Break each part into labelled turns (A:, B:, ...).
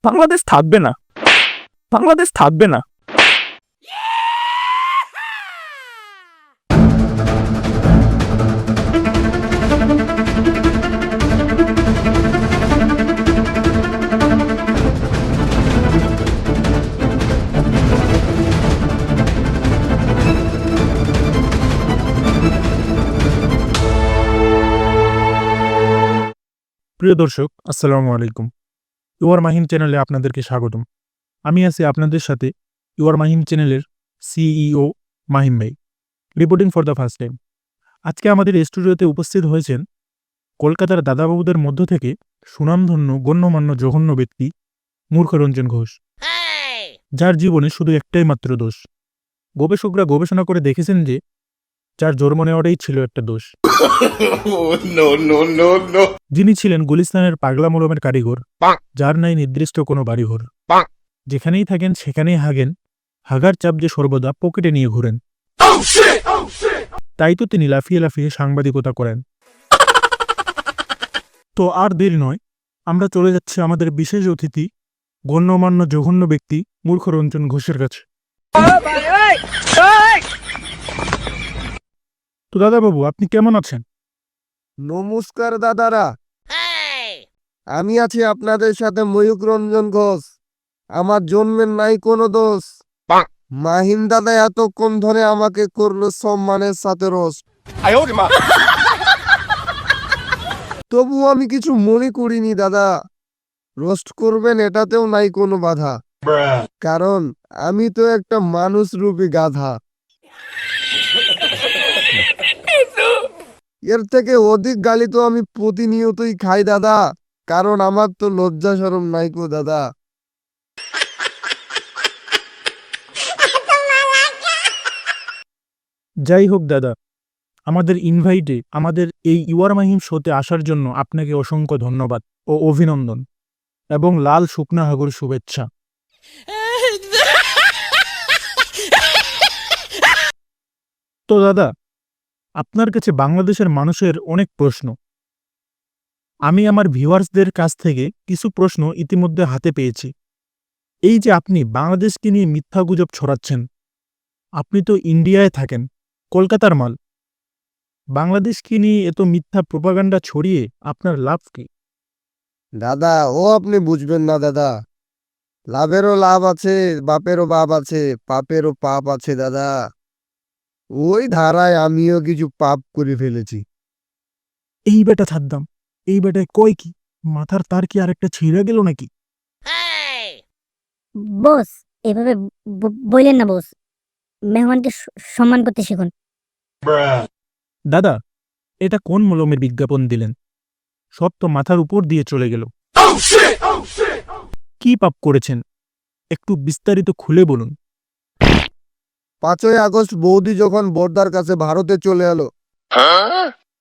A: বাংলাদেশ থাকবে না, বাংলাদেশ থাকবে না। প্রিয় দর্শক, আসসালামু আলাইকুম। ইউআর মাহিম চ্যানেলে আপনাদেরকে স্বাগতম। আমি আছি আপনাদের সাথে ইউআর মাহিম চ্যানেলের সিইও মাহিম ভাই, reporting for the first time. আজকে আমাদের স্টুডিওতে উপস্থিত হয়েছেন কলকাতার দাদাবাবুদের মধ্য থেকে সুনামধন্য গণ্যমান্য জঘন্য ব্যক্তি মূর্খরঞ্জন ঘোষ, যার জীবনে শুধু একটাই মাত্র দোষ। গবেষকরা গবেষণা করে দেখেছেন যে যার জন্ম নেওয়াটাই ছিল একটা দোষ। যিনি ছিলেন গুলিস্তানের পাগলা মলমের কারিগর, যার নাই নির্দিষ্ট কোনো বাড়িঘর। যেখানেই থাকেন সেখানেই হাগেন, হাগার চাপ যে সর্বদা পকেটে নিয়ে ঘুরেন। তাই তো তিনি লাফিয়ে লাফিয়ে সাংবাদিকতা করেন। তো আর দেরি নয়, আমরা চলে যাচ্ছি আমাদের বিশেষ অতিথি গণ্যমান্য জঘন্য ব্যক্তি মূর্খরঞ্জন ঘোষের কাছে। তো দাদাবাবু, আপনি কেমন আছেন?
B: নমস্কার দাদারা, আমি আছি আপনাদের সাথে ময়ূররঞ্জন ঘোষ। আমার জন্মের নাই কোনো দোষ। মাহিম দাদা এতক্ষণ ধরে আমাকে করলো সম্মানের সাথে রোস্ট। তবু আমি কিছু মনে করিনি দাদা। রোস্ট করবেন এটাতেও নাই কোনো বাধা, কারণ আমি তো একটা মানুষ রূপী গাধা। এর থেকে অধিক গালি তো আমি প্রতিনিয়তই খাই দাদা, কারণ আমার তো লজ্জা শরম নাই গো দাদা।
A: যাই হোক দাদা, আমাদের ইনভাইটে আমাদের এই ইউআর মাহিম শোতে আসার জন্য আপনাকে অসংখ্য ধন্যবাদ ও অভিনন্দন এবং লাল শুকনা হাগুর শুভেচ্ছা। তো দাদা, আপনার কাছে বাংলাদেশের মানুষের অনেক প্রশ্ন। আমি আমার ভিউয়ার্সদের কাছ থেকে কিছু প্রশ্ন ইতিমধ্যে হাতে পেয়েছি। এই যে আপনি বাংলাদেশকে নিয়ে মিথ্যা গুজব ছড়াচ্ছেন, আপনি তো ইন্ডিয়ায় থাকেন, কলকাতার মাল। বাংলাদেশকে নিয়ে এত মিথ্যা প্রোপাগান্ডা ছড়িয়ে আপনার লাভ কি?
B: দাদা ও আপনি বুঝবেন না দাদা, লাভেরও লাভ আছে, বাপেরও বাপ আছে, পাপেরও পাপ আছে দাদা। ওই ধারায় আমিও কিছু পাপ করে ফেলেছি।
A: এই বেটা ছাদ্দাম, এই বেটায় কয় কি? মাথার তার কি আরেকটা ছিঁড়ে গেল নাকি?
C: বস, এভাবে বললেন না বস। মেহমানকে সম্মান করতে শিখুন।
A: দাদা, এটা কোন মলমের বিজ্ঞাপন দিলেন? সব তো মাথার উপর দিয়ে চলে গেল। কি পাপ করেছেন? একটু বিস্তারিত খুলে বলুন।
B: 5ই আগস্ট বৌদি যখন বর্দার কাছে ভারতে চলে এলো,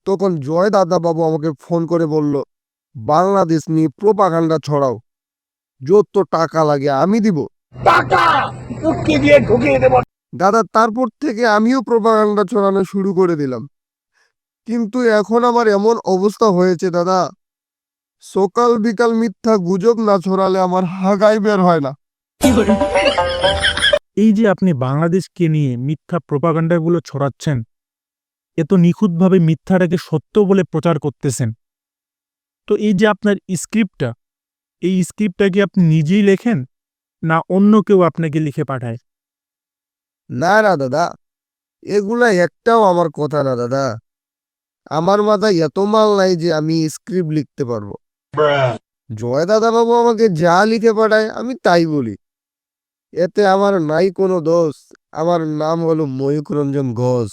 B: তখন জয় দাদা বাবু আমাকে ফোন করে বলল, বাংলাদেশ নিয়ে প্রোপাগান্ডা ছড়াও, যত টাকা লাগে আমি দিব। দাদা তারপর থেকে আমিও প্রোপাগান্ডা ছড়ানো শুরু করে দিলাম। কিন্তু এখন আমার এমন অবস্থা হয়েছে দাদা, সকাল বিকাল মিথ্যা গুজব না ছড়ালে আমার হাগাই বের হয় না।
A: এই যে আপনি বাংলাদেশকে নিয়ে মিথ্যা প্রোপাগান্ডাগুলো ছড়াচ্ছেন, এত নিখুঁতভাবে মিথ্যাটাকে সত্য বলে প্রচার করতেছেন, তো এই যে আপনার স্ক্রিপ্টটা, এই স্ক্রিপ্টটা কি আপনি নিজেই লেখেন না অন্য কেউ আপনাকে লিখে পাঠায়?
B: না না দাদা, এগুলা একটাও আমার কথা না দাদা। আমার মাথায় এত মাল নাই যে আমি স্ক্রিপ্ট লিখতে পারবো। জয় দাদা বাবু আমাকে যা লিখে পাঠায় আমি তাই বলি। এতে আমার নাই কোনো দোষ। আমার নাম হলো ময়ূররঞ্জন ঘোষ।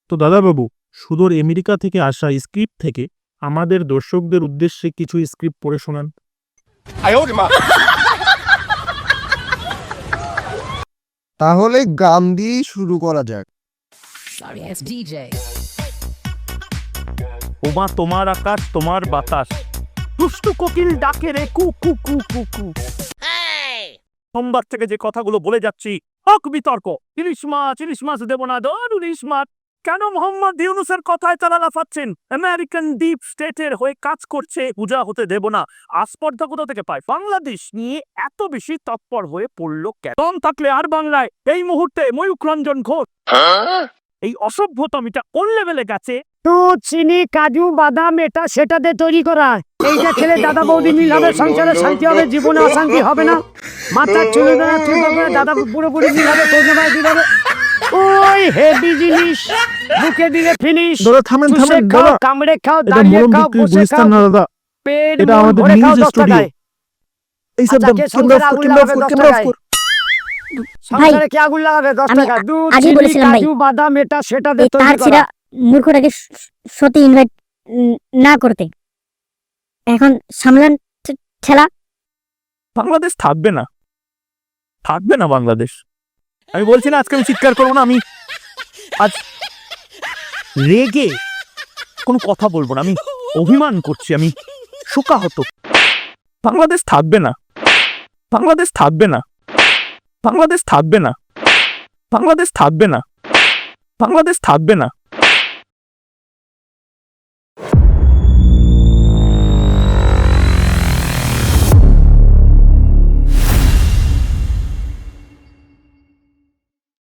A: তো দাদাবাবু, সুদূর আমেরিকা থেকে আসা স্ক্রিপ্ট থেকে আমাদের দর্শকদের উদ্দেশ্যে কিছু স্ক্রিপ্ট পড়ে শোনান।
B: তাহলে গান দিয়েই শুরু করা যাক।
D: Sorry ass DJ.
A: ওমা তোমার আকাশ তোমার বাতাস, দুষ্টু কোকিল ডাকে রে কু কু কু কু কু। সোমবার থেকে যে কথাগুলো বলে যাচ্ছি, হক বিতর্ক। ইলিশ মাছ দেব না, ধর ইলিশ মাছ।
E: কেন মোহাম্মদ ইউনূসের কথায় তারা লাফাচ্ছেন? আমেরিকান ডিপ স্টেটের হয়ে কাজ করছে, পূজা হতে দেব না। আস্পর্ধা কোথা থেকে পায়? বাংলাদেশ নিয়ে এত বেশি তৎপর হয়ে পড়লো কেন? দম থাকলে আর বাংলায় এই মুহূর্তে ময়ূক রঞ্জন ঘোষ এই অসভ্যতমিটা কোন লেভেলে গেছে?
F: দুধ, চিনি, কাজু, বাদাম এটা সেটাতে তৈরি করা। এইটা খেলে দাদা বৌদি মিল হবে, সংসারে শান্তি হবে, জীবনে অশান্তি হবে না। মাথার চুলে দেওয়া ঠিক হবে, দাদা পুরোপুরি মিল হবে, তোজনা দিল হবে। ওই হেভি জিনিস, বুকে দিলে ফিনিশ।
A: দাদা থামেন
F: চুষে
A: থামেন
F: খাও,
A: দাদা,
F: কামড়ে খাও,
A: এটা
F: দাঁড়িয়ে
A: মলম
F: খাও,
A: বিক্রির
F: বসে
A: গুলিস্তান
F: খাও,
A: না দাদা,
F: পেট
A: এটা
F: মন
A: আমাদের
F: ভরে খাও
A: নিউজ
F: 10
A: স্টুডিও।
F: টাকায়।
A: এই সব
F: আচ্ছা, কে সংসারে আগুন লাগাবে 10 টাকায়? সংসারে কি আগুন লাগাবে 10
C: আমি
F: টাকা? দুধ,
C: আগেই
F: চিনি,
C: বলেছিলাম ভাই,
F: কাজু, বাদাম এটা সেটাতে
C: এই তার
F: তৈরি করা।
C: ছিঁড়া মূর্খটাকে সত্যি ইনভাইট না করতে। এখন সামলান ঠেলা।
E: বাংলাদেশ থাকবে না, থাকবে না বাংলাদেশ। আমি বলছি না আজকে আমি চিৎকার করবো না, আমি আজ রেগে কোনো কথা বলবো না, আমি অভিমান করছি, আমি শোকাহত। বাংলাদেশ থাকবে না, বাংলাদেশ থাকবে না, বাংলাদেশ থাকবে না, বাংলাদেশ থাকবে না, বাংলাদেশ থাকবে না।